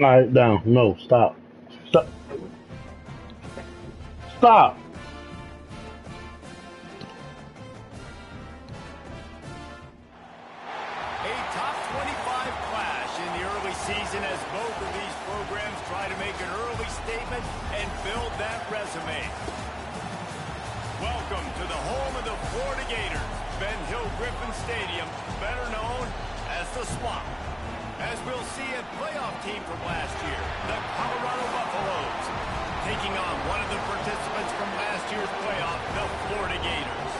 All right, down. No, stop. Stop. Stop. A top 25 clash in the early season as both of these programs try to make an early statement and build that resume. Welcome to the home of the Florida Gators, Ben Hill Griffin Stadium, better known as the Swamp. As we'll see a playoff team from last year, the Colorado Buffaloes, taking on one of the participants from last year's playoff, the Florida Gators.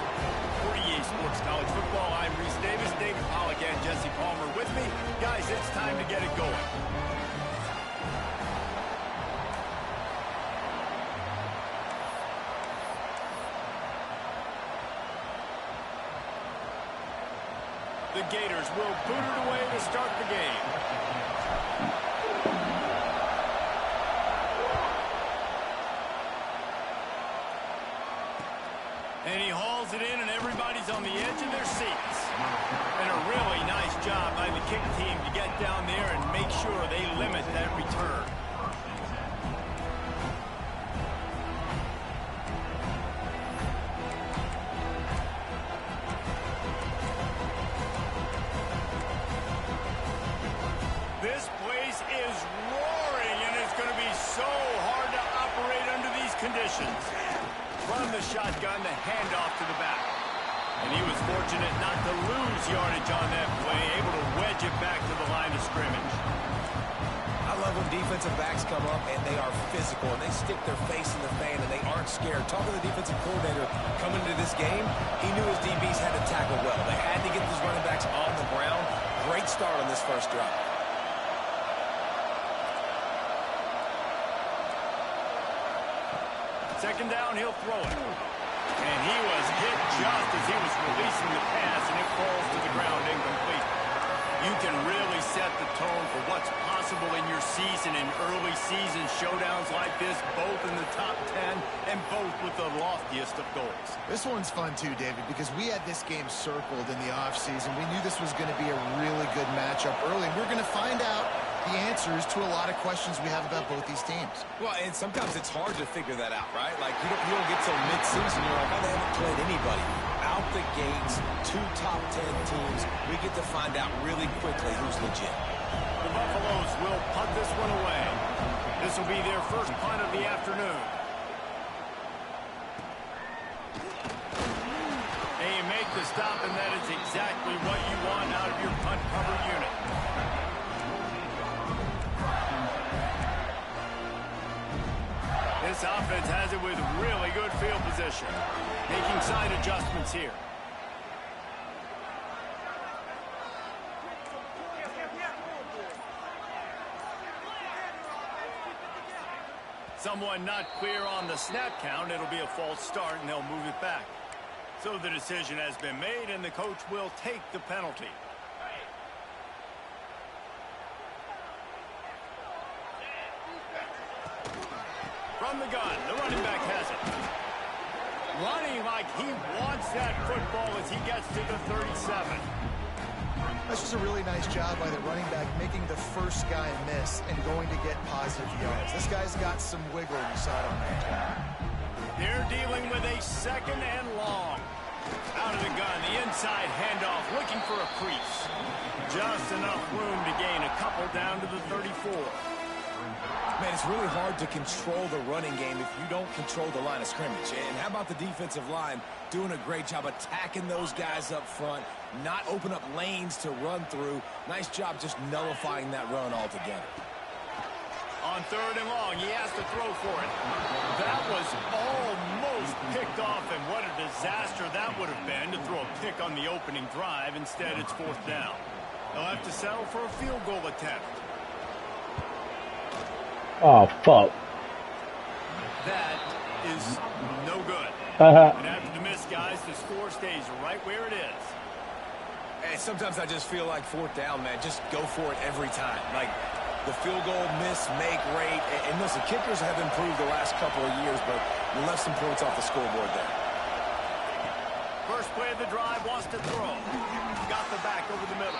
For EA Sports College Football, I'm Reese Davis, David Pollack, and Jesse Palmer with me. Guys, it's time to get it going. The Gators will boot it away to start the game. And he hauls it in, and everybody's on the edge of their seats. And a really nice job by the kick team to get down there and make sure they limit that return. This place is roaring, and it's going to be so hard to operate under these conditions. From the shotgun, the handoff to the back. And he was fortunate not to lose yardage on that play, able to wedge it back to the line of scrimmage. I love when defensive backs come up and they are physical and they stick their face in the fan and they aren't scared. Talking to the defensive coordinator coming into this game, he knew his DBs had to tackle well. They had to get these running backs on the ground. Great start on this first drive. Second down, he'll throw it. And he was hit just as he was releasing the pass, and it falls to the ground incomplete. You can really set the tone for what's possible in your season in early season showdowns like this, both in the top 10 and both with the loftiest of goals. This one's fun too, David, because we had this game circled in the offseason. We knew this was going to be a really good matchup early, and we're going to find out the answers to a lot of questions we have about both these teams. Well, and sometimes it's hard to figure that out, right? Like, you don't get till mid-season, you're like, oh, they haven't played anybody. Out the gates, two top 10 teams, we get to find out really quickly who's legit. The Buffaloes will punt this one away. This will be their first punt of the afternoon. And you make the stop, and that is exactly what you want out of your punt cover unit. This offense has it with really good field position. Making side adjustments here. Someone not clear on the snap count. It'll be a false start, and they'll move it back. So the decision has been made, and the coach will take the penalty. From the gun, the running back has it. Running like he wants that football as he gets to the 37. That's just a really nice job by the running back, making the first guy miss and going to get positive yards. This guy's got some wiggle, you saw it on that. They're dealing with a second and long. Out of the gun, the inside handoff, looking for a crease. Just enough room to gain a couple down to the 34. Man, it's really hard to control the running game if you don't control the line of scrimmage. And how about the defensive line doing a great job attacking those guys up front, not open up lanes to run through. Nice job just nullifying that run altogether. On third and long, he has to throw for it. That was almost picked off, and what a disaster that would have been to throw a pick on the opening drive. Instead, it's fourth down. They'll have to settle for a field goal attempt. Oh, fuck. That is no good. And after the miss, guys, the score stays right where it is. Hey, sometimes I just feel like fourth down, man. Just go for it every time. Like, the field goal miss, make rate. And listen, kickers have improved the last couple of years, but you left some points off the scoreboard there. First play of the drive, wants to throw. Got the back over the middle.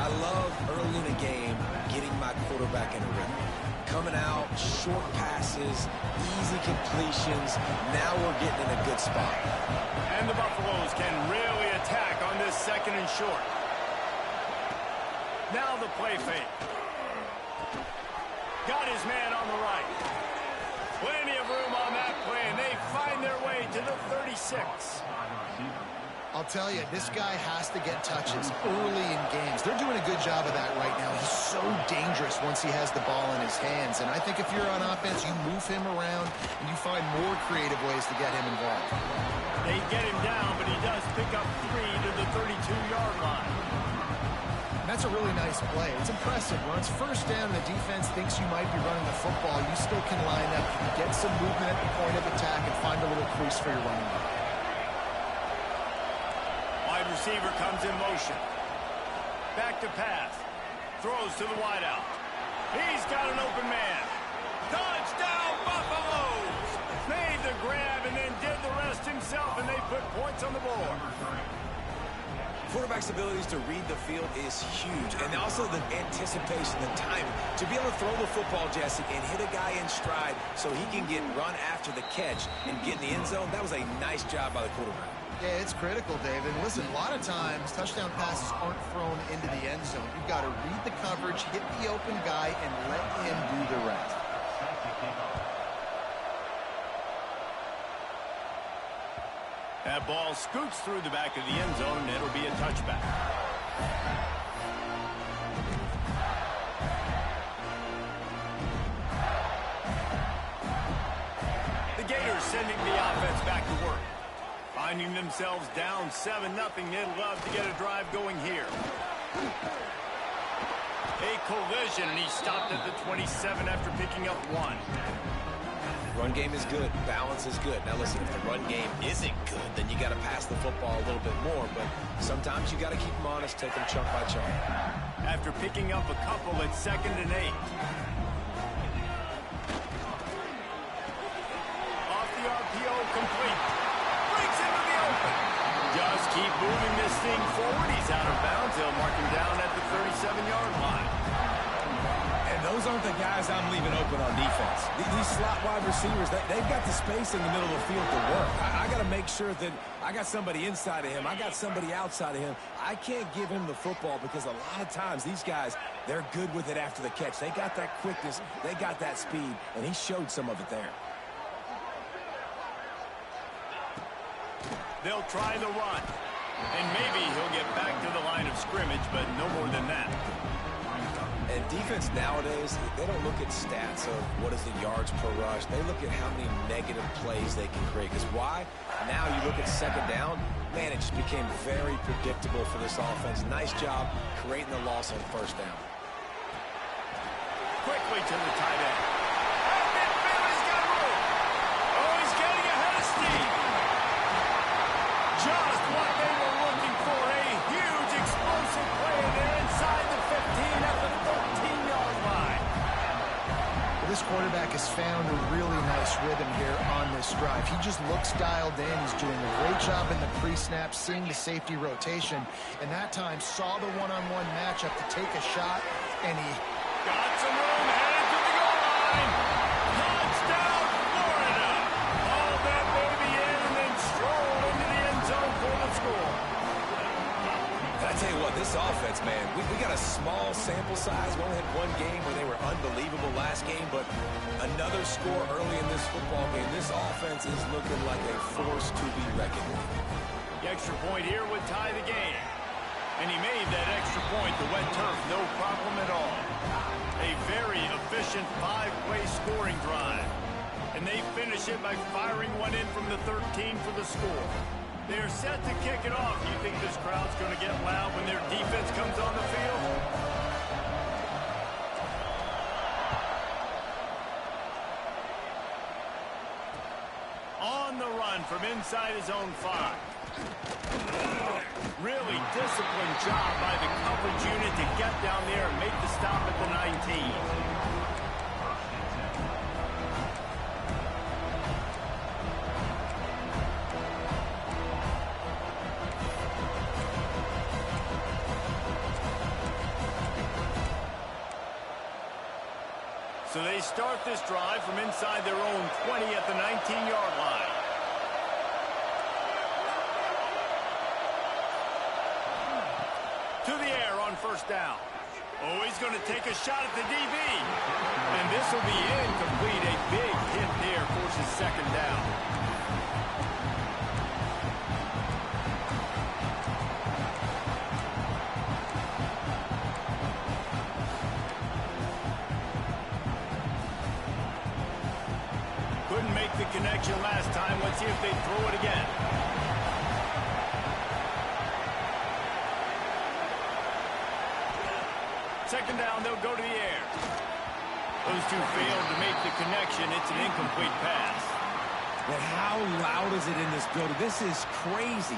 I love early in a game getting my quarterback in a rhythm. Coming out, short passes, easy completions. Now we're getting in a good spot. And the Buffaloes can really attack on this second and short. Now the play fake. Got his man on the right. Plenty of room on that play, and they find their way to the 36. I'll tell you, this guy has to get touches early in games. They're doing a good job of that right now. He's so dangerous once he has the ball in his hands. And I think if you're on offense, you move him around and you find more creative ways to get him involved. They get him down, but he does pick up 3 to the 32-yard line. And that's a really nice play. It's impressive. When it's first down, the defense thinks you might be running the football. You still can line up, get some movement at the point of attack, and find a little crease for your running back. Wide receiver comes in motion. Back to pass. Throws to the wideout. He's got an open man. Touchdown, Buffaloes! Made the grab and then did the rest himself, and they put points on the board. Quarterback's abilities to read the field is huge, and also the anticipation, the timing. To be able to throw the football, Jesse, and hit a guy in stride so he can get run after the catch and get in the end zone, that was a nice job by the quarterback. Yeah, it's critical, David. Listen, a lot of times, touchdown passes aren't thrown into the end zone. You've got to read the coverage, hit the open guy, and let him do the rest. That ball scoots through the back of the end zone, and it'll be a touchback. The Gators sending the offense back to work. Finding themselves down 7-0, they'd love to get a drive going here. A collision, and he stopped at the 27 after picking up 1. Run game is good. Balance is good. Now, listen, if the run game isn't good, then you got to pass the football a little bit more. But sometimes you got to keep them honest, take them chunk by chunk. After picking up a couple at 2nd and 8. Off the RPO, complete. Breaks into the open. Just keep moving this thing forward. He's out of bounds. They'll mark him down at the 37-yard line. Those aren't the guys I'm leaving open on defense. These slot wide receivers, they've got the space in the middle of the field to work. I got to make sure that I got somebody inside of him. I got somebody outside of him. I can't give him the football because a lot of times these guys, they're good with it after the catch. They got that quickness. They got that speed, and he showed some of it there. They'll try the run. And maybe he'll get back to the line of scrimmage, but no more than that. And defense nowadays, they don't look at stats of what is the yards per rush. They look at how many negative plays they can create. Because why? Now you look at 2nd down, man, it just became very predictable for this offense. Nice job creating the loss on 1st down. Quickly to the tight end. He's got room. Oh, he's getting ahead of steam. Just what they were looking for. A huge explosive play there inside the 15 at the 13-yard line. Well, this quarterback has found a really nice rhythm here on this drive. He just looks dialed in. He's doing a great job in the pre-snap, seeing the safety rotation, and that time saw the one-on-one matchup to take a shot, and he got some room, headed to the goal line. Touchdown, Florida. Hauled that baby in and then strolled into the end zone for the score. But I tell you what, this offense, man, we got a small sample size. We only had one game where they were unbelievable last game, but another score early in this football game. This offense is looking like a force to be reckoned with. The extra point here would tie the game. And he made that extra point, the wet turf, no problem at all. A very efficient 5-play scoring drive. And they finish it by firing one in from the 13 for the score. They're set to kick it off. You think this crowd's going to get loud when their defense comes on the field? On the run from inside his own 5. Really disciplined job by the coverage unit to get down there and make the stop at the 19. So they start this drive from inside their own 20 at the 19-yard line. To the air on first down. Oh, he's going to take a shot at the DB. And this will be incomplete. A big hit there forces second down. Couldn't make the connection last time. Let's see if they throw it again. Second down, they'll go to the air. Those two failed to make the connection. It's an incomplete pass. But how loud is it in this building? This is crazy.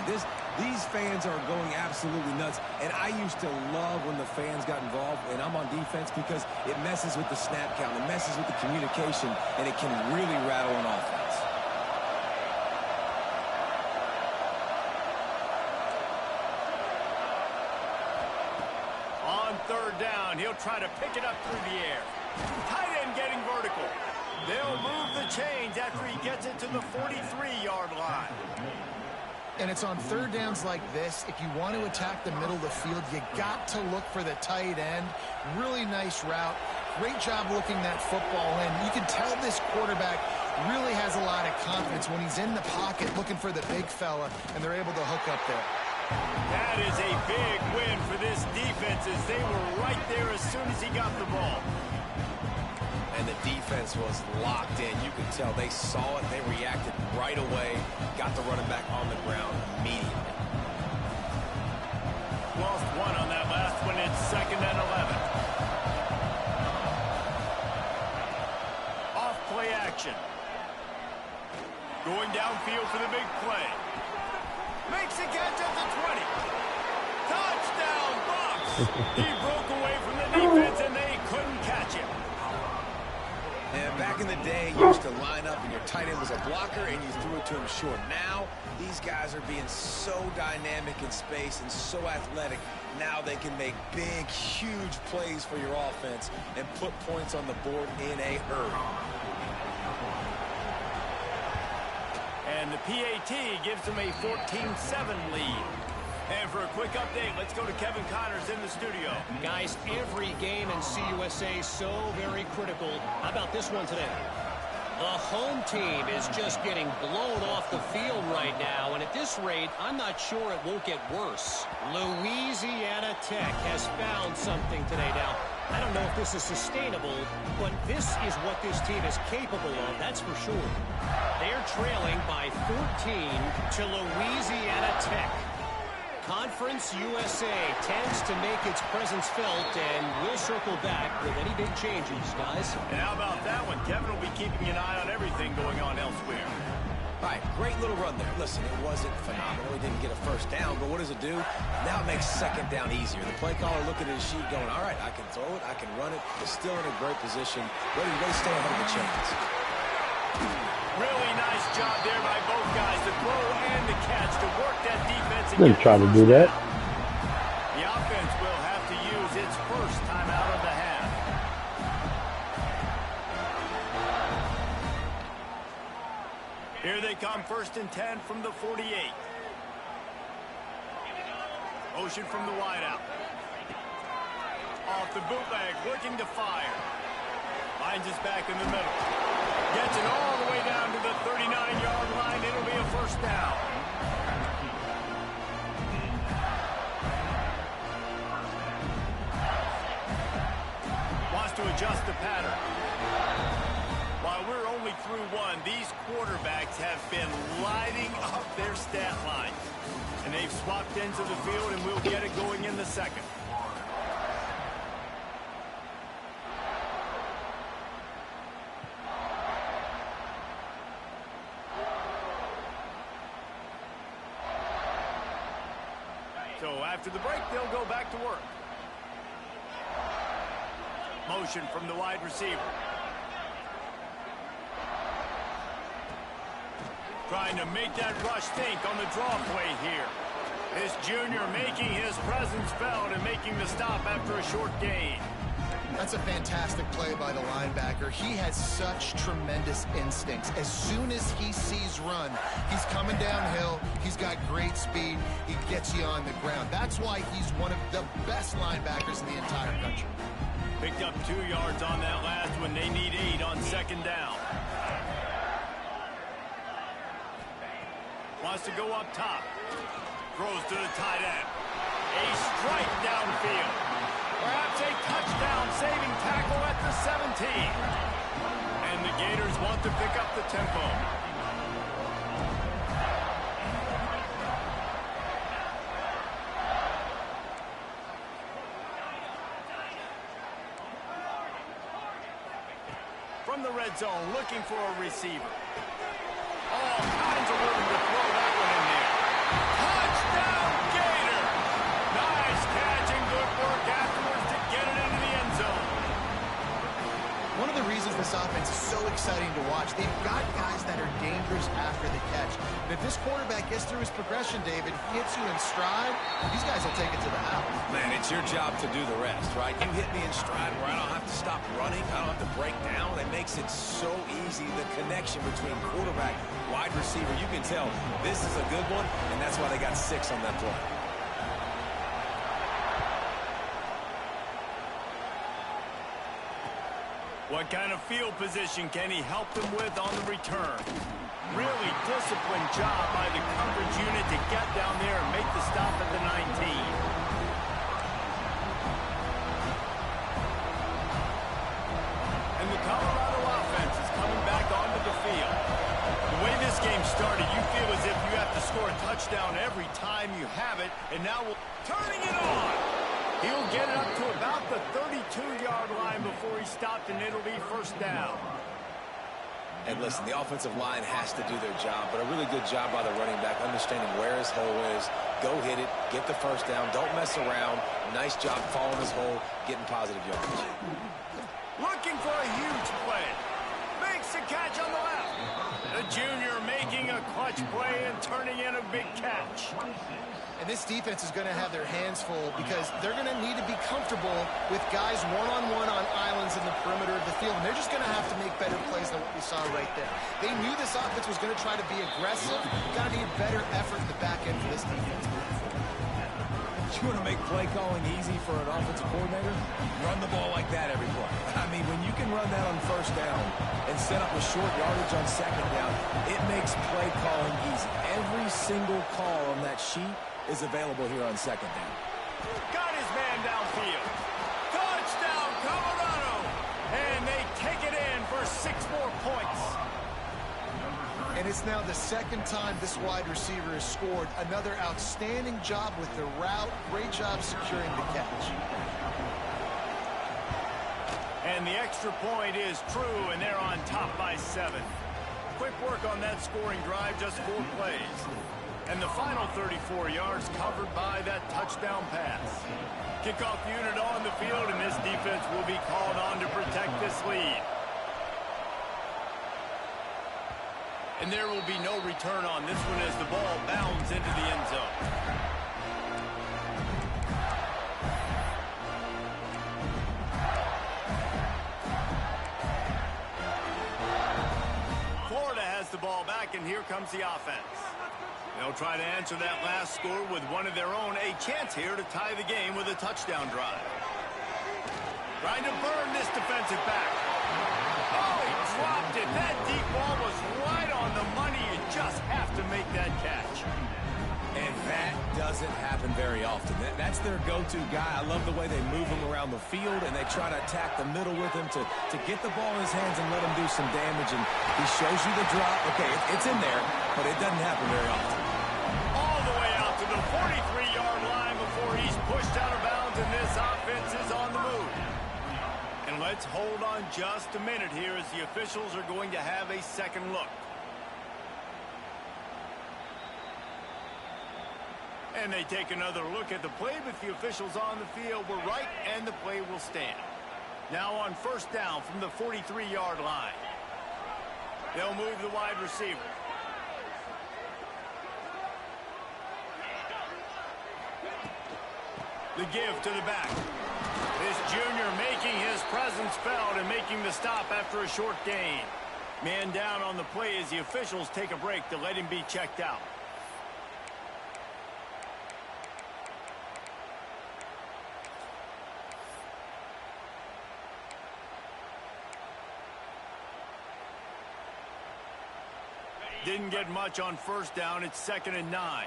These fans are going absolutely nuts. And I used to love when the fans got involved when I'm on defense because it messes with the snap count. It messes with the communication, and it can really rattle an offense. Third down, he'll try to pick it up through the air. Tight end getting vertical. They'll move the chains after he gets it to the 43-yard line. And it's on third downs like this. If you want to attack the middle of the field, you got to look for the tight end. Really nice route. Great job looking that football in. You can tell this quarterback really has a lot of confidence when he's in the pocket looking for the big fella, and they're able to hook up there. That is a big win for this defense as they were right there as soon as he got the ball. And the defense was locked in. You could tell they saw it. They reacted right away. Got the running back on the ground immediately. Lost one on that last one. It's 2nd and 11. Off play action. Going downfield for the big play. Makes a catch at the 20. Touchdown, Bucs. He broke away from the defense, and they couldn't catch him. And back in the day, you used to line up, and your tight end was a blocker, and you threw it to him short. Now, these guys are being so dynamic in space and so athletic. Now they can make big, huge plays for your offense and put points on the board in a hurry. And the PAT gives them a 14-7 lead. And for a quick update, let's go to Kevin Connors in the studio. Guys, every game in CUSA is so very critical. How about this one today? The home team is just getting blown off the field right now, and at this rate, I'm not sure it won't get worse. Louisiana Tech has found something today. Now, I don't know if this is sustainable, but this is what this team is capable of, that's for sure. They're trailing by 14 to Louisiana Tech. Conference USA tends to make its presence felt, and we'll circle back with any big changes, guys. And how about that one? Kevin will be keeping an eye on everything going on elsewhere. All right, great little run there. Listen, it wasn't phenomenal. He didn't get a first down, but what does it do? Now it makes second down easier. The play caller looking at his sheet going, all right, I can throw it, I can run it. He's still in a great position, ready to stay ahead of the chains. Really nice job there by both guys, the throw and the catch to work that defense. Didn't try to do that. The offense will have to use its first time out of the half. Here they come, 1st and 10 from the 48. Motion from the wideout. Off the bootleg, working to fire. Finds his back in the middle. Gets it all the way down to the 39-yard line. It'll be a first down. Wants to adjust the pattern. While we're only through one, these quarterbacks have been lighting up their stat line. And they've swapped into the field, and we'll get it going in the second. So after the break, they'll go back to work. Motion from the wide receiver. Trying to make that rush think on the draw play here. This junior making his presence felt and making the stop after a short gain. That's a fantastic play by the linebacker. He has such tremendous instincts. As soon as he sees run, he's coming downhill. He's got great speed. He gets you on the ground. That's why he's one of the best linebackers in the entire country. Picked up 2 yards on that last one. They need 8 on second down. Wants to go up top. Throws to the tight end. A strike downfield. Perhaps a touchdown-saving tackle at the 17. And the Gators want to pick up the tempo. From the red zone, looking for a receiver. All kinds of room to throw that one in there. Touchdown, Gator! Nice catch and good work afterwards to get it into the end zone. One of the reasons this offense is so exciting to watch, they've got guys that are dangerous after the catch. But if this quarterback gets through his progression, David, hits you in stride, these guys will take it to the house. Man, it's your job to do the rest, right? You hit me in stride where I don't have to stop running. I don't have to break down. It makes it so easy, the connection between quarterback, wide receiver. You can tell this is a good one, and that's why they got 6 on that play. What kind of field position can he help them with on the return? Really disciplined job by the coverage unit to get down there and make the stop at the 19. And the Colorado offense is coming back onto the field. The way this game started, you feel as if you have to score a touchdown every time you have it, and now turning it on. He'll get it up to about the 32-yard line before he stopped, and it'll be first down. And listen, the offensive line has to do their job, but a really good job by the running back, understanding where his hole is. Go hit it, get the first down, don't mess around. Nice job following his hole, getting positive yardage. Looking for a huge play. Makes a catch on the left. The junior making a clutch play and turning in a big catch. And this defense is going to have their hands full because they're going to need to be comfortable with guys one-on-one on islands in the perimeter of the field. And they're just going to have to make better plays than what we saw right there. They knew this offense was going to try to be aggressive. Got to need better effort in the back end for this defense. You want to make play calling easy for an offensive coordinator? Run the ball like that every play. I mean, when you can run that on first down and set up a short yardage on second down, it makes play calling easy. Every single call on that sheet is available here on second down. Got his man downfield. Touchdown, Colorado! And they take it in for 6 more points. And it's now the second time this wide receiver has scored. Another outstanding job with the route. Great job securing the catch. And the extra point is true, and they're on top by 7. Quick work on that scoring drive, just 4 plays. And the final 34 yards covered by that touchdown pass. Kickoff unit on the field, and this defense will be called on to protect this lead. And there will be no return on this one as the ball bounds into the end zone. Florida has the ball back, and here comes the offense. They'll try to answer that last score with one of their own. A chance here to tie the game with a touchdown drive. Trying to burn this defensive back. Oh, he dropped it. That deep ball was right on the money. You just have to make that catch. And that doesn't happen very often. That's their go-to guy. I love the way they move him around the field, and they try to attack the middle with him to get the ball in his hands and let him do some damage. And he shows you the drop. Okay, it's in there, but it doesn't happen very often. All the way out to the 43-yard line before he's pushed out of bounds, and this offense is on the move. And let's hold on just a minute here as the officials are going to have a second look. And they take another look at the play, but the officials on the field were right, and the play will stand. Now on first down from the 43-yard line. They'll move the wide receiver. The give to the back. This junior making his presence felt and making the stop after a short gain. Man down on the play as the officials take a break to let him be checked out. Didn't get much on first down. It's 2nd and 9.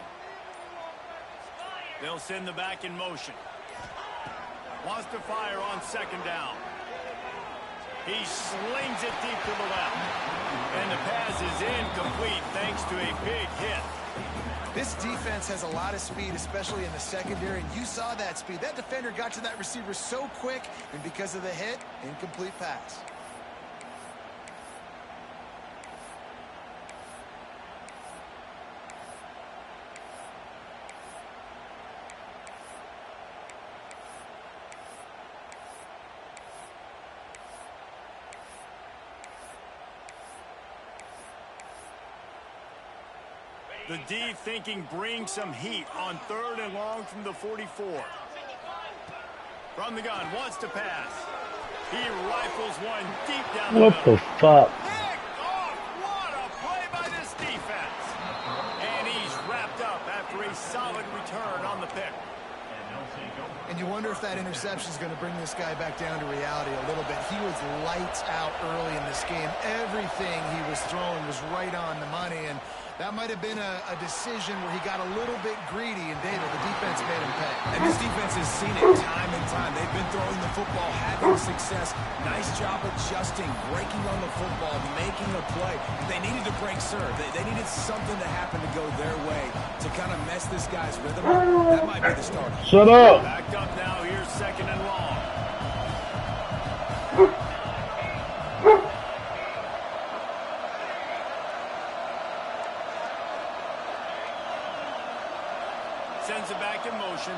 They'll send the back in motion. Wants to fire on 2nd down. He slings it deep to the left. And the pass is incomplete thanks to a big hit. This defense has a lot of speed, especially in the secondary, and you saw that speed. That defender got to that receiver so quick, and because of the hit, incomplete pass. The D thinking bring some heat on 3rd and long from the 44. From the gun, wants to pass. He rifles one deep down the What middle. the fuck? Picked off! What a play by this defense! And he's wrapped up after a solid return on the pick. And you wonder if that interception is going to bring this guy back down to reality a little bit. He was lights out early in this game. Everything he was throwing was right on the money, and that might have been a decision where he got a little bit greedy, and David, the defense made him pay. And this defense has seen it time and time. They've been throwing the football, having success. Nice job adjusting, breaking on the football, making a play. They needed to break serve. They needed something to happen to go their way to kind of mess this guy's rhythm up. That might be the start. Shut up! Backed up now. Here's 2nd and long. Sends it back in motion.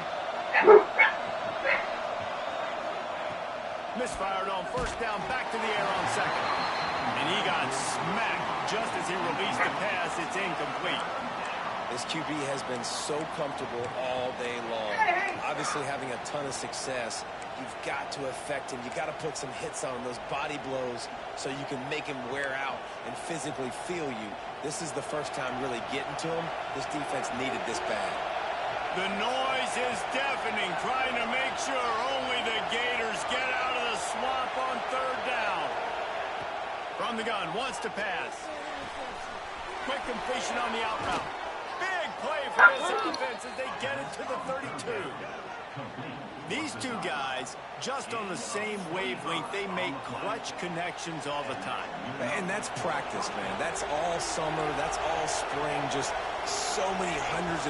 Misfired on 1st down, back to the air on 2nd. And he got smacked just as he released the pass. It's incomplete. This QB has been so comfortable all day long. Obviously having a ton of success. You've got to affect him. You've got to put some hits on him, those body blows, so you can make him wear out and physically feel you. This is the first time really getting to him. This defense needed this bad. The noise is deafening, trying to make sure only the Gators get out of the swamp on 3rd down. From the gun, wants to pass. Quick completion on the out route. Big play for this offense as they get it to the 32. These two guys, just on the same wavelength, they make clutch connections all the time. And that's practice, man. That's all summer. That's all spring. Just so many hundreds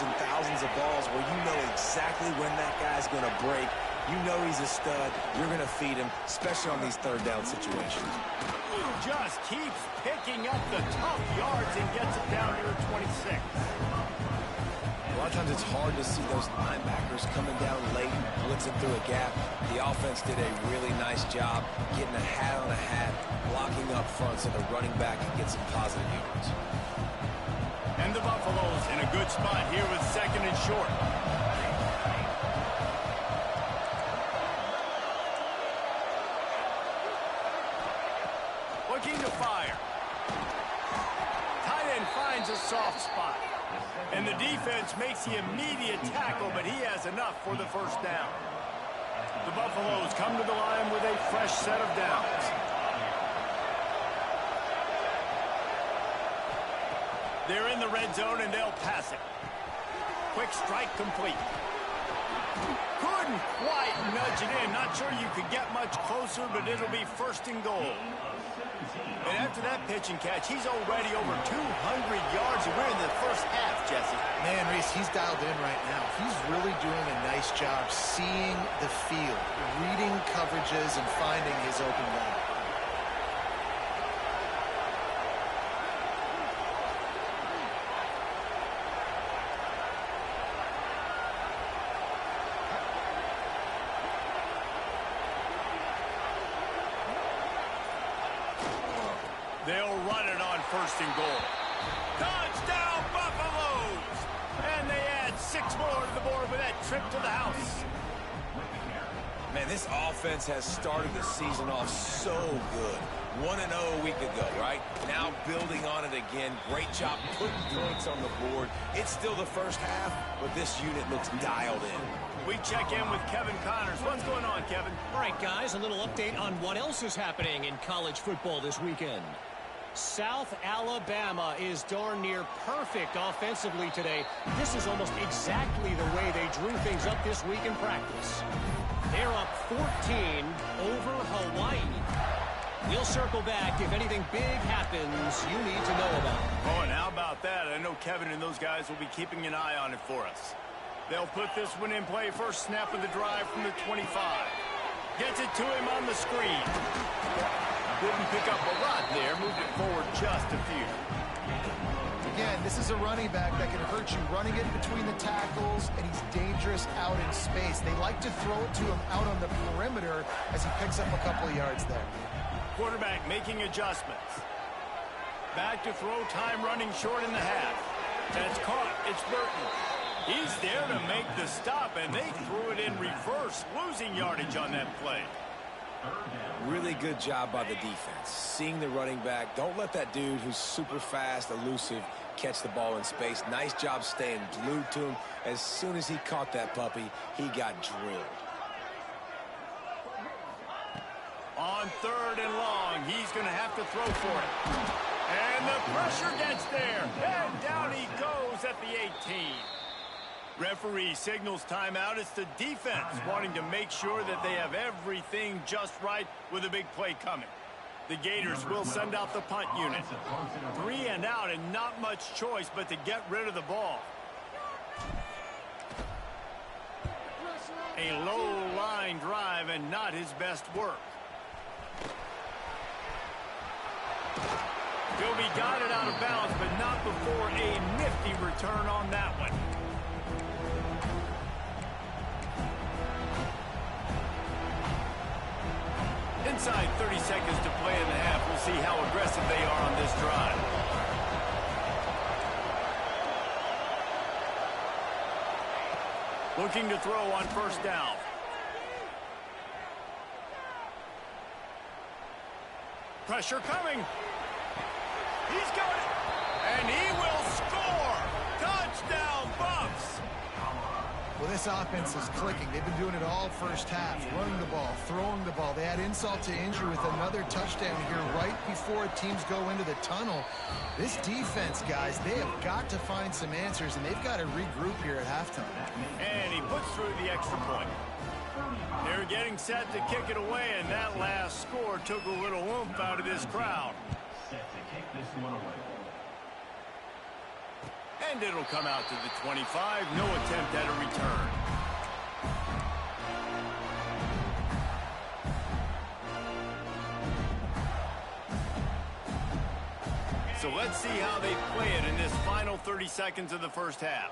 and thousands of balls where you know exactly when that guy's going to break. You know he's a stud. You're going to feed him, especially on these 3rd down situations. Just keeps picking up the tough yards and gets it down here at 26. A lot of times it's hard to see those linebackers coming down late, blitzing through a gap. The offense did a really nice job getting a hat on a hat, blocking up front so the running back can get some positive yards. And the Buffaloes in a good spot here with 2nd and short. Looking to fire. Tight end finds a soft spot. And the defense makes the immediate tackle, but he has enough for the 1st down. The Buffaloes come to the line with a fresh set of downs. They're in the red zone, and they'll pass it. Quick strike complete. Couldn't quite nudge it in. Not sure you could get much closer, but it'll be 1st and goal. And after that pitch and catch, he's already over 200 yards. And we're in the 1st half, Jesse. Man, Reese, he's dialed in right now. He's really doing a nice job seeing the field, reading coverages, and finding his open guy. They'll run it on 1st and goal. Touchdown, Buffaloes! And they add 6 more to the board with that trip to the house. Man, this offense has started the season off so good. 1-0 a week ago, right? Now building on it again. Great job putting points on the board. It's still the first half, but this unit looks dialed in. We check in with Kevin Connors. What's going on, Kevin? All right, guys, a little update on what else is happening in college football this weekend. South Alabama is darn near perfect offensively today. This is almost exactly the way they drew things up this week in practice. They're up 14 over Hawaii. We'll circle back if anything big happens you need to know about. Oh, and how about that? I know Kevin and those guys will be keeping an eye on it for us. They'll put this one in play. First snap of the drive from the 25. Gets it to him on the screen. Didn't pick up a lot there. Moved it forward just a few. Again, this is a running back that can hurt you running it between the tackles, and he's dangerous out in space. They like to throw it to him out on the perimeter as he picks up a couple of yards there. Quarterback making adjustments. Back to throw, time running short in the half. That's caught. It's Burton. He's there to make the stop, and they threw it in reverse, losing yardage on that play. Really good job by the defense. Seeing the running back. Don't let that dude who's super fast, elusive, catch the ball in space. Nice job staying glued to him. As soon as he caught that puppy, he got drilled. On 3rd and long, he's going to have to throw for it. And the pressure gets there. And down he goes at the 18. Referee signals timeout. It's the defense wanting to make sure that they have everything just right with a big play coming. The Gators will send out the punt unit. 3 and out and not much choice but to get rid of the ball. A low line drive and not his best work. Gilby got it out of bounds, but not before a nifty return on that one. Inside 30 seconds to play in the half. We'll see how aggressive they are on this drive. Looking to throw on 1st down. Pressure coming. He's got it. And he will score. Touchdown, Buffs. Well, this offense is clicking. They've been doing it all first half. Running the ball, throwing the ball. They add insult to injury with another touchdown here right before teams go into the tunnel. This defense, guys, they have got to find some answers, and they've got to regroup here at halftime. And he puts through the extra point. They're getting set to kick it away, and that last score took a little oomph out of this crowd. And it'll come out to the 25. No attempt at a return. So let's see how they play it in this final 30 seconds of the first half.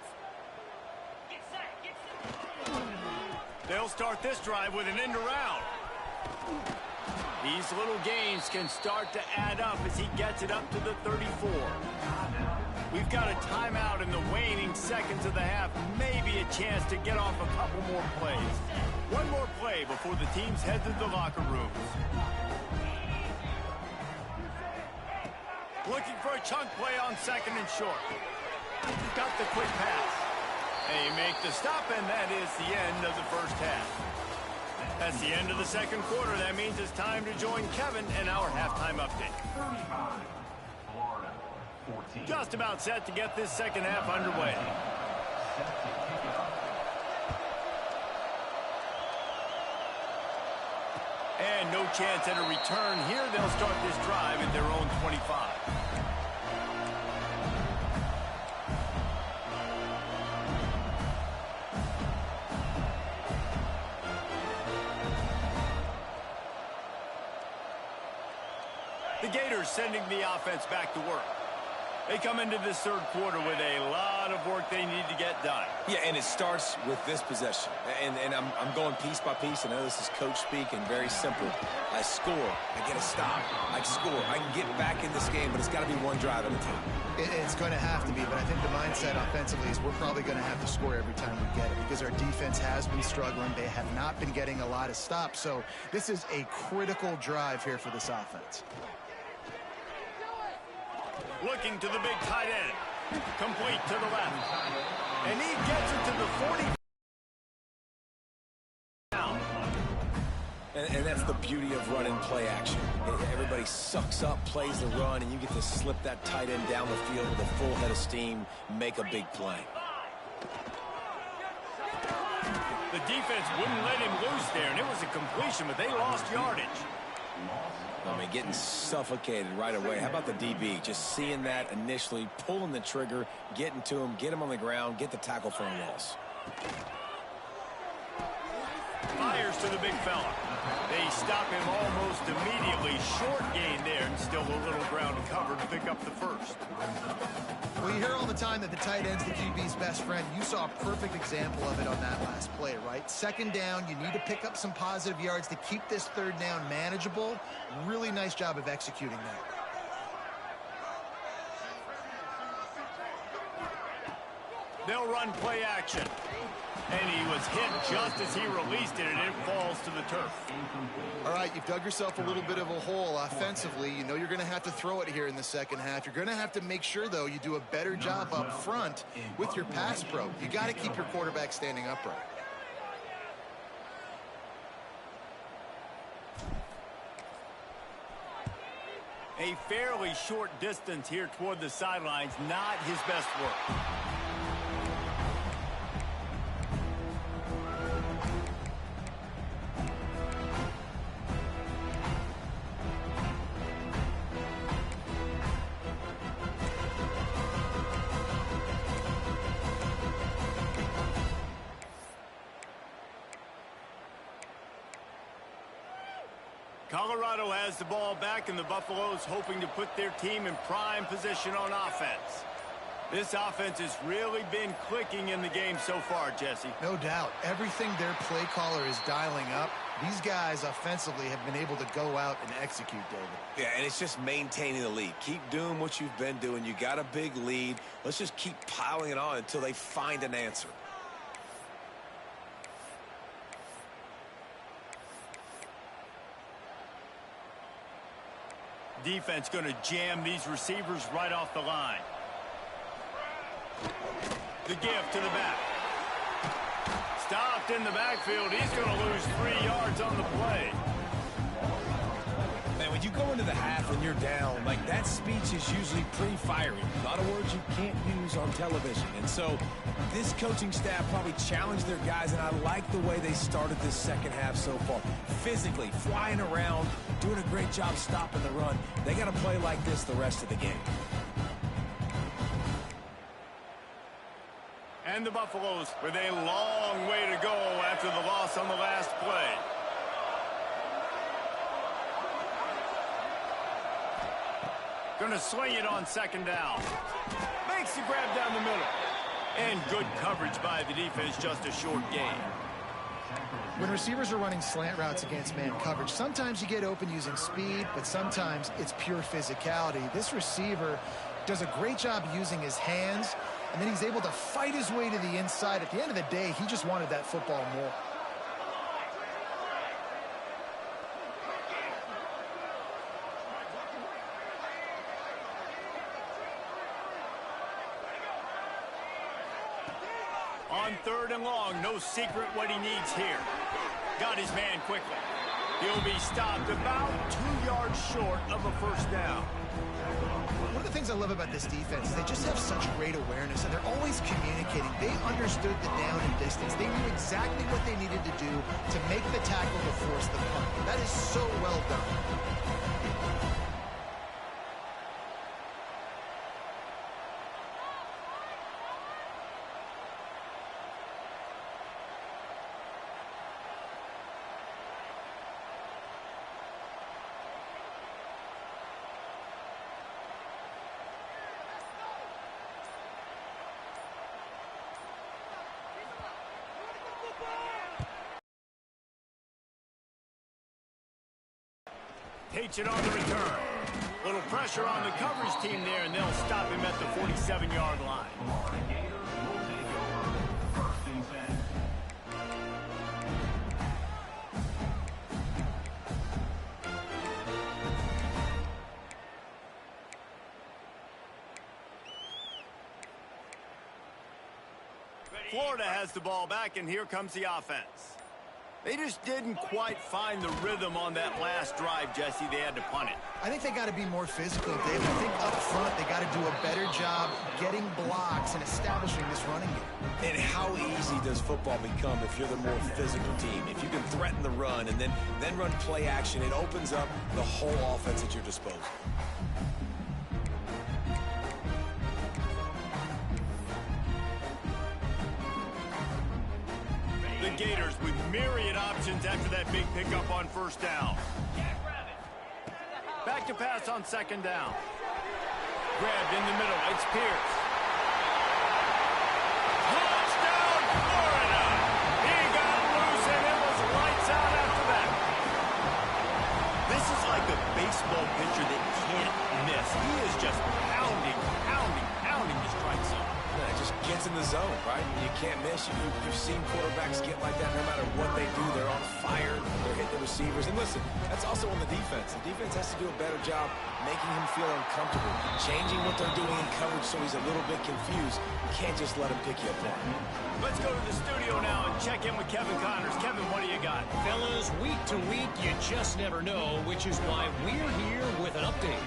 They'll start this drive with an end around. These little gains can start to add up as he gets it up to the 34. We've got a timeout in the waning seconds of the half. Maybe a chance to get off a couple more plays. One more play before the teams head to the locker rooms. Looking for a chunk play on 2nd and short. Got the quick pass. They make the stop, and that is the end of the first half. That's the end of the 2nd quarter. That means it's time to join Kevin and our halftime update. Just about set to get this 2nd half underway. And no chance at a return here. They'll start this drive at their own 25. The Gators sending the offense back to work. They come into this third quarter with a lot of work they need to get done. Yeah, and it starts with this possession. And I'm going piece by piece. I know this is coach speak and very simple. I score. I get a stop. I score. I can get back in this game, but it's got to be one drive at a time. It's going to have to be, but I think the mindset offensively is we're probably going to have to score every time we get it because our defense has been struggling. They have not been getting a lot of stops. So this is a critical drive here for this offense. Looking to the big tight end. Complete to the left. And he gets it to the 40. And that's the beauty of running play action. Everybody sucks up, plays the run, and you get to slip that tight end down the field with a full head of steam, make a big play. The defense wouldn't let him loose there, and it was a completion, but they lost yardage. I mean, getting suffocated right away. How about the DB? Just seeing that initially, pulling the trigger, getting to him, get him on the ground, get the tackle for a loss. Fires to the big fella. They stop him almost immediately. Short gain there, and still a little ground cover to pick up the first. Well, you hear all the time that the tight end's the QB's best friend. You saw a perfect example of it on that last play, right? Second down, you need to pick up some positive yards to keep this third down manageable. Really nice job of executing that. They'll run play action. And he was hit just as he released it, and it falls to the turf. All right, you've dug yourself a little bit of a hole offensively. You know you're going to have to throw it here in the second half. You're going to have to make sure, though, you do a better job up front with your pass pro. You got to keep your quarterback standing upright. A fairly short distance here toward the sidelines, not his best work. Colorado has the ball back, and the Buffaloes hoping to put their team in prime position on offense. This offense has really been clicking in the game so far, Jesse. No doubt. Everything their play caller is dialing up, these guys offensively have been able to go out and execute, David. Yeah, and it's just maintaining the lead. Keep doing what you've been doing. You got a big lead. Let's just keep piling it on until they find an answer. Defense going to jam these receivers right off the line. The give to the back. Stopped in the backfield. He's going to lose 3 yards on the play. Man, when you go into the half and you're down, like that speech is usually pretty fiery. A lot of words you can't use on television. And so this coaching staff probably challenged their guys, and I like the way they started this second half so far. Physically, flying around, doing a great job stopping the run. They got to play like this the rest of the game. And the Buffaloes with a long way to go after the loss on the last play. Going to swing it on second down. Makes the grab down the middle. And good coverage by the defense, just a short gain. When receivers are running slant routes against man coverage, sometimes you get open using speed, but sometimes it's pure physicality. This receiver does a great job using his hands, and then he's able to fight his way to the inside. At the end of the day, he just wanted that football more. On third and long, no secret what he needs here. Got his man quickly. He'll be stopped about 2 yards short of a first down. One of the things I love about this defense is they just have such great awareness, and they're always communicating. They understood the down and distance. They knew exactly what they needed to do to make the tackle to force the punt. That is so well done. Takes it on the return. Little pressure on the coverage team there, and they'll stop him at the 47-yard line. Florida has the ball back, and here comes the offense. They just didn't quite find the rhythm on that last drive, Jesse. They had to punt it. I think they got to be more physical, Dave. I think up front they got to do a better job getting blocks and establishing this running game. And how easy does football become if you're the more physical team? If you can threaten the run and then run play action, it opens up the whole offense at your disposal. The Gators with myriad options after that big pickup on first down. Back to pass on second down. Grabbed in the middle. It's Pierce. Touchdown, Florida! He got loose, and it was lights out after that. This is like a baseball pitcher that can't miss. He is just pounding the strike zone. Yeah, it just gets in the zone, right? You can't miss. You've seen quarterbacks get like that no matter what they do. They're on fire. They're hitting the receivers. And listen, that's also on the defense. The defense has to do a better job making him feel uncomfortable, changing what they're doing in coverage so he's a little bit confused. You can't just let him pick you apart. Let's go to the studio now and check in with Kevin Connors. Kevin, what do you got? Fellas, week to week, you just never know, which is why we're here with an update.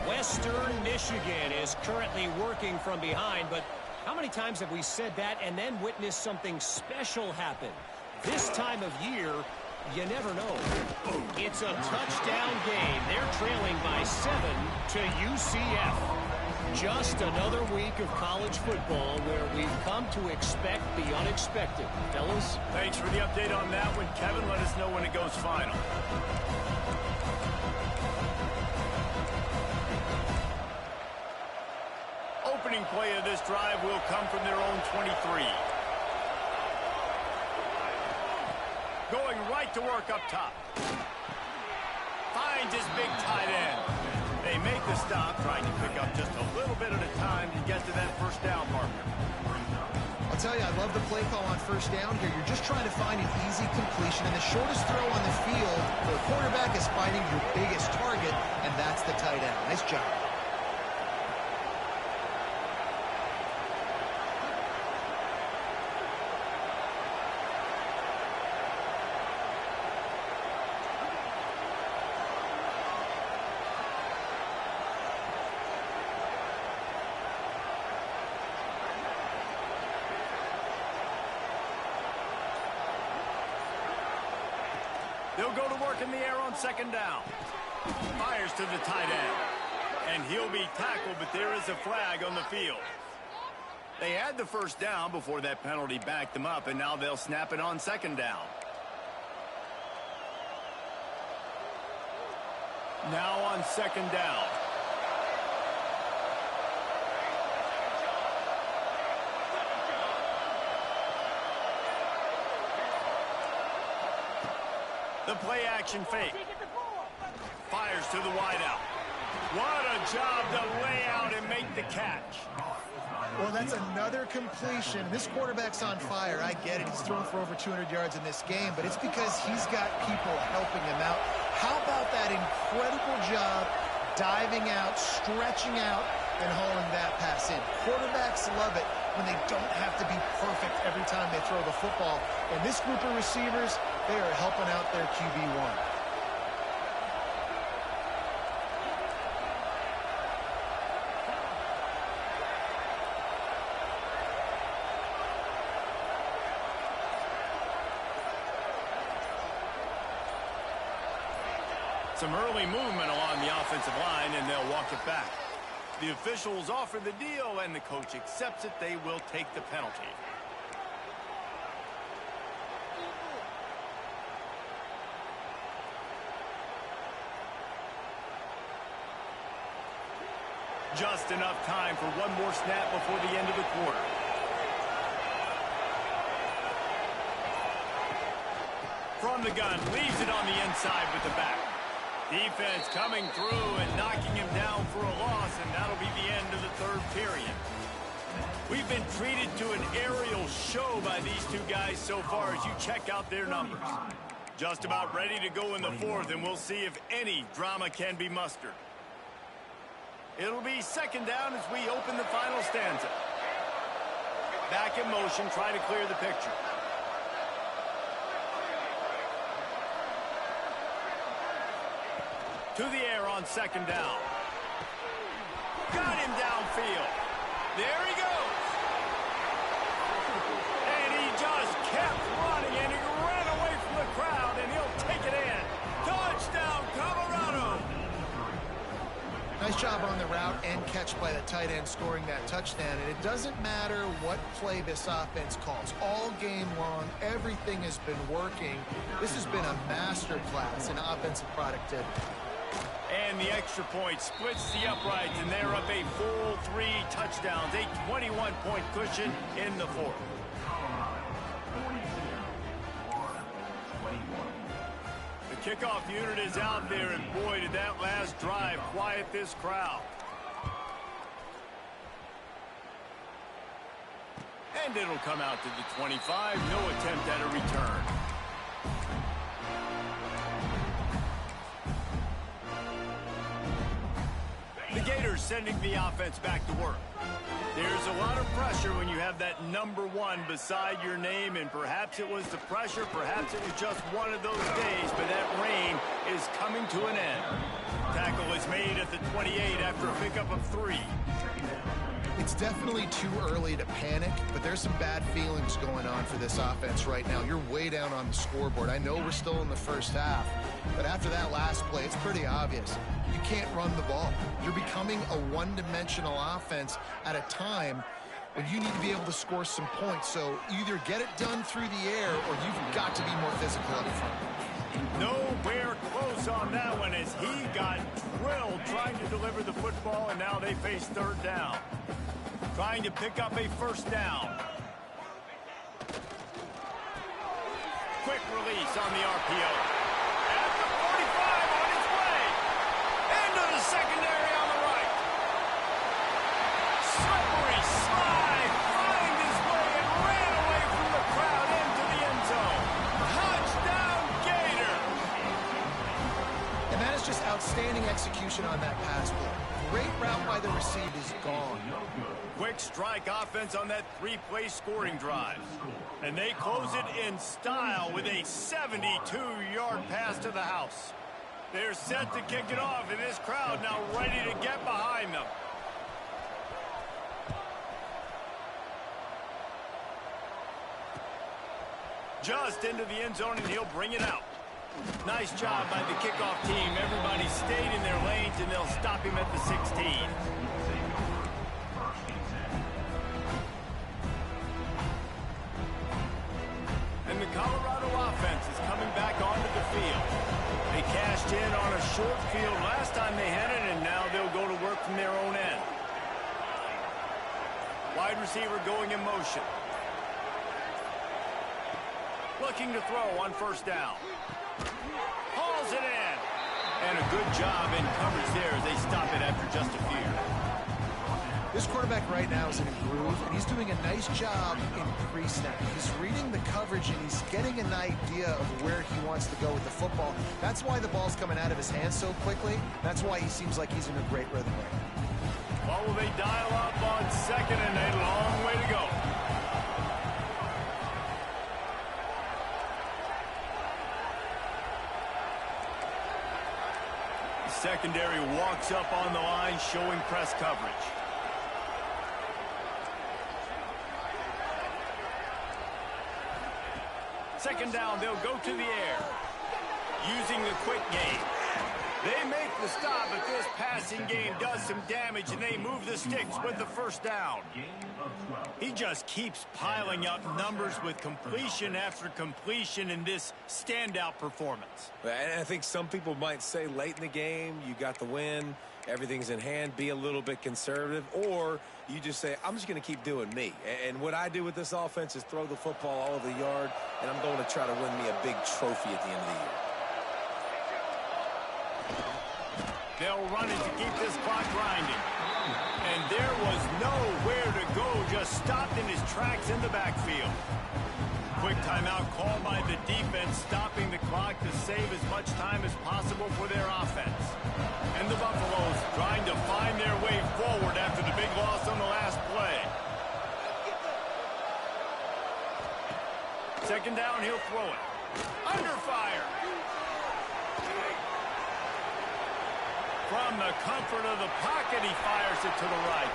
Western Michigan is currently working from behind, but how many times have we said that and then witnessed something special happen? This time of year, you never know. It's a touchdown game. They're trailing by 7 to UCF. Just another week of college football where we've come to expect the unexpected. Fellas? Thanks for the update on that one, Kevin. Let us know when it goes final. Opening play of this drive will come from their own 23. Going right to work up top. Finds his big tight end. They make the stop, trying to pick up just a little bit at a time to get to that first down marker. I'll tell you, I love the play call on first down here. You're just trying to find an easy completion, and the shortest throw on the field for the quarterback is finding your biggest target, and that's the tight end. Nice job. They'll go to work in the air on second down. Fires to the tight end. And he'll be tackled, but there is a flag on the field. They had the first down before that penalty backed them up, and now they'll snap it on second down. Now on second down. The play action fake. Fires to the wideout. What a job to lay out and make the catch. Well, that's another completion. This quarterback's on fire. I get it. He's thrown for over 200 yards in this game, but it's because he's got people helping him out. How about that incredible job diving out, stretching out, and hauling that pass in? Quarterbacks love it when they don't have to be perfect every time they throw the football. And this group of receivers, they are helping out their QB1. Some early movement along the offensive line, and they'll walk it back. The officials offer the deal, and the coach accepts it. They will take the penalty. Just enough time for one more snap before the end of the quarter. From the gun, leaves it on the inside with the back. Defense coming through and knocking him down for a loss, and that'll be the end of the third period. We've been treated to an aerial show by these two guys so far as you check out their numbers. Just about ready to go in the fourth, and we'll see if any drama can be mustered. It'll be second down as we open the final stanza. Back in motion, try to clear the picture. To the air on second down. Got him downfield. There he goes. And he just kept running, and he ran away from the crowd, and he'll take it in. Touchdown, Colorado. Nice job on the route and catch by the tight end scoring that touchdown. And it doesn't matter what play this offense calls. All game long, everything has been working. This has been a master class in offensive productivity. And the extra point splits the uprights, and they're up a full 3 touchdowns, a 21-point cushion in the fourth. The kickoff unit is out there, and boy, did that last drive quiet this crowd. And it'll come out to the 25, no attempt at a return. The Gators sending the offense back to work. There's a lot of pressure when you have that number 1 beside your name, and perhaps it was the pressure, perhaps it was just one of those days, but that reign is coming to an end. Tackle is made at the 28 after a pickup of 3. It's definitely too early to panic, but there's some bad feelings going on for this offense right now. You're way down on the scoreboard. I know we're still in the first half, but after that last play, it's pretty obvious. You can't run the ball. You're becoming a one-dimensional offense at a time when you need to be able to score some points. So either get it done through the air or you've got to be more physical up front. Nowhere close on that one as he got drilled trying to deliver the football, and now they face third down. Trying to pick up a first down. Quick release on the RPO. At the 45 on its way. Into the secondary on the right. Slippery slide. Find his way and ran away from the crowd into the end zone. Touchdown, Gator. And that is just outstanding execution on that pass play. Great route by the receiver is gone. Quick strike offense on that 3-play scoring drive. And they close it in style with a 72-yard pass to the house. They're set to kick it off, and this crowd now ready to get behind them. Just into the end zone, and he'll bring it out. Nice job by the kickoff team. Everybody stayed in their lanes, and they'll stop him at the 16. And the Colorado offense is coming back onto the field. They cashed in on a short field last time they had it, and now they'll go to work from their own end. Wide receiver going in motion. Looking to throw on first down. Hauls it in. And a good job in coverage there as they stop it after just a few. This quarterback right now is in a groove, and he's doing a nice job in pre-snap. He's reading the coverage, and he's getting an idea of where he wants to go with the football. That's why the ball's coming out of his hands so quickly. That's why he seems like he's in a great rhythm right now. Well, will they dial up on second, and a long way to go. Secondary walks up on the line, showing press coverage. Second down, they'll go to the air. Using the quick game. They make the stop, but this passing game does some damage, and they move the sticks with the first down. He just keeps piling up numbers with completion after completion in this standout performance. And I think some people might say late in the game, you got the win, everything's in hand, be a little bit conservative, or you just say, I'm just going to keep doing me. And what I do with this offense is throw the football all over the yard, and I'm going to try to win me a big trophy at the end of the year. They'll run it to keep this clock grinding. And there was nowhere to go, just stopped in his tracks in the backfield. Quick timeout called by the defense, stopping the clock to save as much time as possible for their offense. And the Buffaloes trying to find their way forward after the big loss on the last play. Second down, he'll throw it. Under fire. From the comfort of the pocket, he fires it to the right.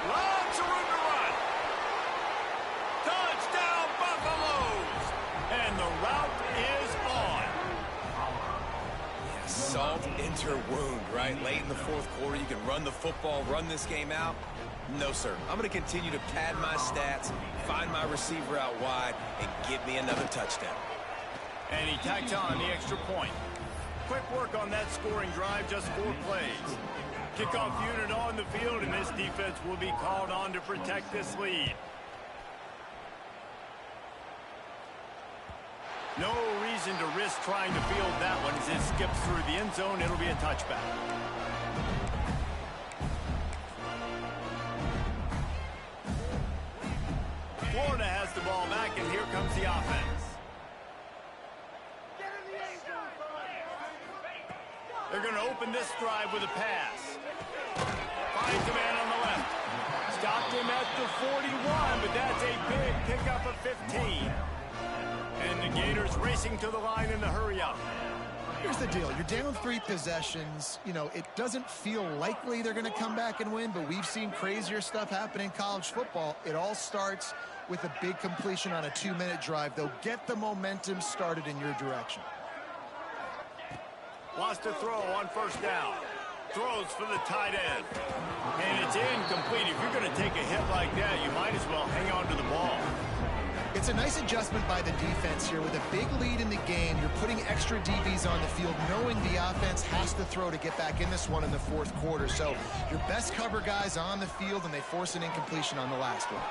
Lots of room to run. Touchdown, Buffaloes! And the route is on. Yeah, salt into wound, right? Late in the fourth quarter, you can run the football, run this game out. No, sir. I'm going to continue to pad my stats, find my receiver out wide, and get me another touchdown. And he tacks on the extra point. Quick work on that scoring drive, just 4 plays. Kickoff unit on the field, and this defense will be called on to protect this lead. No reason to risk trying to field that one as it skips through the end zone. It'll be a touchback. Florida has the ball back, and here comes the offense. They're going to open this drive with a pass. Finds a man on the left. Stopped him at the 41, but that's a big pickup of 15. And the Gators racing to the line in the hurry-up. Here's the deal. You're down 3 possessions. You know, it doesn't feel likely they're going to come back and win, but we've seen crazier stuff happen in college football. It all starts with a big completion on a 2-minute drive. They'll get the momentum started in your direction. Wants to throw on first down. Throws for the tight end. And it's incomplete. If you're going to take a hit like that, you might as well hang on to the ball. It's a nice adjustment by the defense here. With a big lead in the game, you're putting extra DBs on the field, knowing the offense has to throw to get back in this one in the fourth quarter. So your best cover guys on the field, and they force an incompletion on the last one.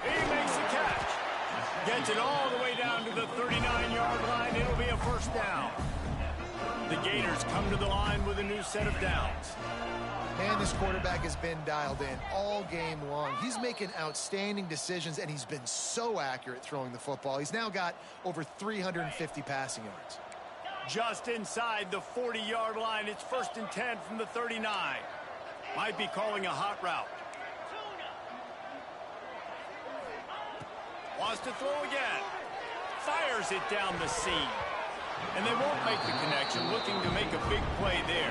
He makes the catch. Gets it all the way down to the 39-yard line. It'll be a first down. The Gators come to the line with a new set of downs. And this quarterback has been dialed in all game long. He's making outstanding decisions, and he's been so accurate throwing the football. He's now got over 350 passing yards. Just inside the 40-yard line. It's 1st and 10 from the 39. Might be calling a hot route. Wants to throw again. Fires it down the seam. And they won't make the connection, looking to make a big play there.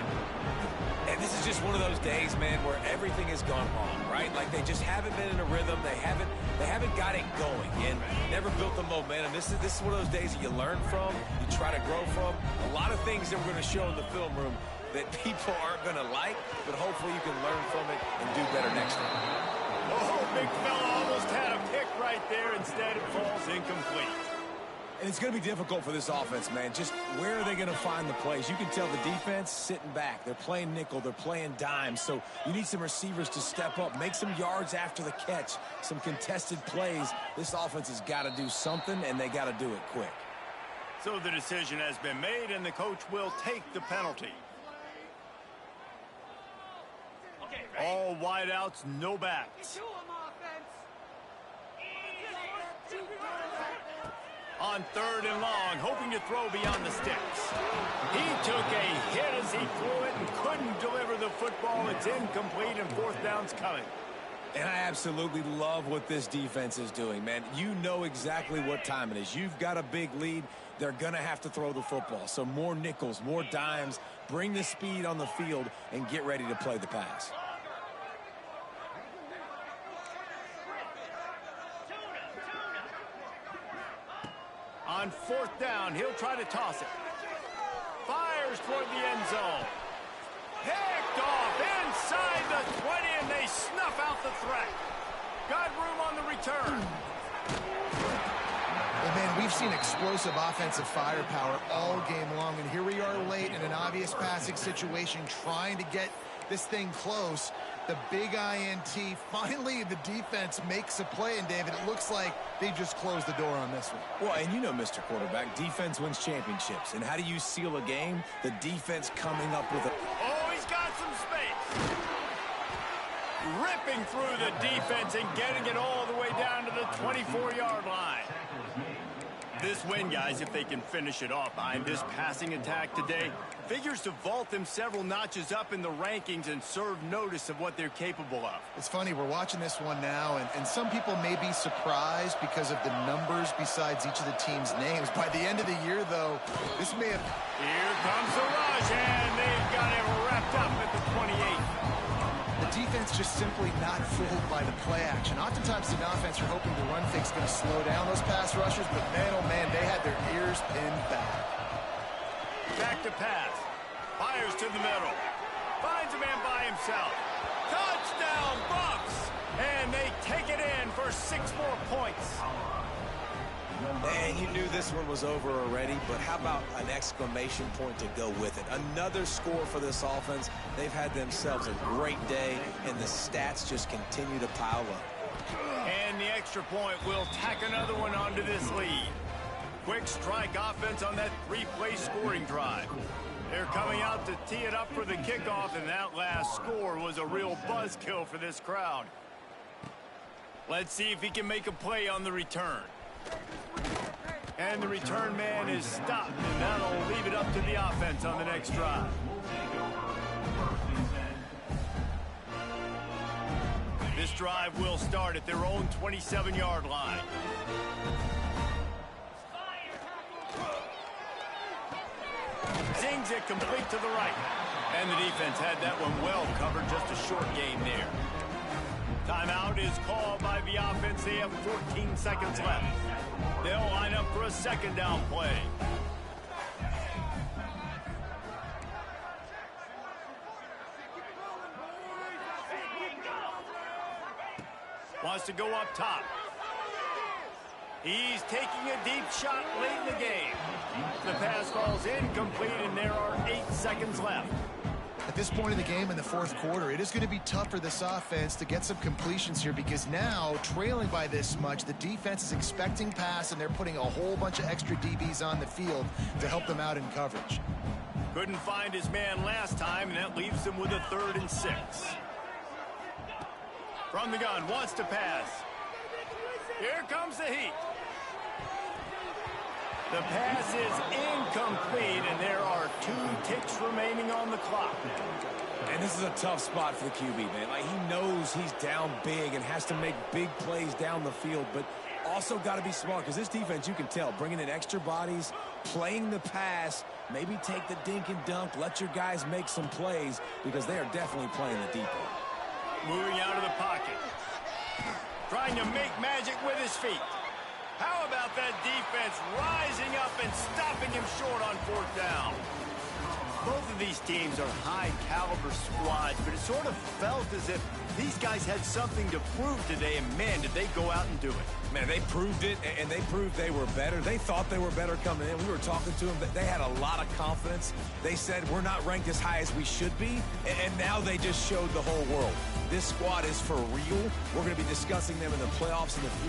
And this is just one of those days, man, where everything has gone wrong, right? Like they just haven't been in a rhythm. They haven't got it going and never built the momentum. This is one of those days that you learn from, you try to grow from. A lot of things that we're going to show in the film room that people aren't going to like, but hopefully you can learn from it and do better next time. Oh, big fella almost had a pick right there. Instead, it falls incomplete. And it's going to be difficult for this offense, man. Just where are they going to find the plays? You can tell the defense sitting back. They're playing nickel. They're playing dime. So you need some receivers to step up, make some yards after the catch, some contested plays. This offense has got to do something, and they got to do it quick. So the decision has been made, and the coach will take the penalty. All wideouts, no backs. On 3rd and long, hoping to throw beyond the sticks. He took a hit as he threw it and couldn't deliver the football. It's incomplete, and 4th down's coming. And I absolutely love what this defense is doing, man. You know exactly what time it is. You've got a big lead. They're going to have to throw the football. So more nickels, more dimes. Bring the speed on the field and get ready to play the pass. On 4th down, he'll try to toss it. Fires toward the end zone. Picked off inside the 20, and they snuff out the threat. Got room on the return. And man, we've seen explosive offensive firepower all game long, and here we are late in an obvious passing situation trying to get this thing close. The big INT. Finally, the defense makes a play, and David, it looks like they just closed the door on this one. Well, and you know, Mr. Quarterback, defense wins championships. And how do you seal a game? The defense coming up with a... busting through the defense and getting it all the way down to the 24-yard line. This win, guys, if they can finish it off behind this passing attack today, figures to vault them several notches up in the rankings and serve notice of what they're capable of. It's funny, we're watching this one now, and some people may be surprised because of the numbers besides each of the team's names. By the end of the year, though, this may have... Here comes the rush, and they've got it wrapped up at the 28. The defense just simply not fooled by the play action. Oftentimes, the offense are hoping the run fake's going to slow down those pass rushers, but man, oh man, they had their ears pinned back. Back to pass. Fires to the middle. Finds a man by himself. Touchdown, Bucks! And they take it in for 6 more points. And you knew this one was over already, but how about an exclamation point to go with it? Another score for this offense. They've had themselves a great day, and the stats just continue to pile up. And the extra point will tack another one onto this lead. Quick strike offense on that 3-play scoring drive. They're coming out to tee it up for the kickoff, and that last score was a real buzzkill for this crowd. Let's see if he can make a play on the return. And the return man is stopped, and that'll leave it up to the offense on the next drive. This drive will start at their own 27-yard line. Zings it complete to the right. And the defense had that one well covered, just a short gain there. Timeout is called by the offense. They have 14 seconds left. They'll line up for a second down play. Wants to go up top. He's taking a deep shot late in the game. The pass falls incomplete, and there are 8 seconds left. At this point in the game in the fourth quarter, it is going to be tough for this offense to get some completions here because now, trailing by this much, the defense is expecting pass, and they're putting a whole bunch of extra DBs on the field to help them out in coverage. Couldn't find his man last time, and that leaves them with a 3rd and 6. From the gun, wants to pass. Here comes the heat. The pass is incomplete, and there are 2 ticks remaining on the clock. And this is a tough spot for the QB, man. Like, he knows he's down big and has to make big plays down the field, but also got to be smart because this defense, you can tell, bringing in extra bodies, playing the pass, maybe take the dink and dunk, let your guys make some plays because they are definitely playing the deep end. Moving out of the pocket. Trying to make magic with his feet. How about that defense rising up and stopping him short on 4th down? Both of these teams are high-caliber squads, but it sort of felt as if these guys had something to prove today, and man, did they go out and do it. Man, they proved it, and they proved they were better. They thought they were better coming in. We were talking to them. They had a lot of confidence. They said, we're not ranked as high as we should be, and now they just showed the whole world. This squad is for real. We're going to be discussing them in the playoffs in the future.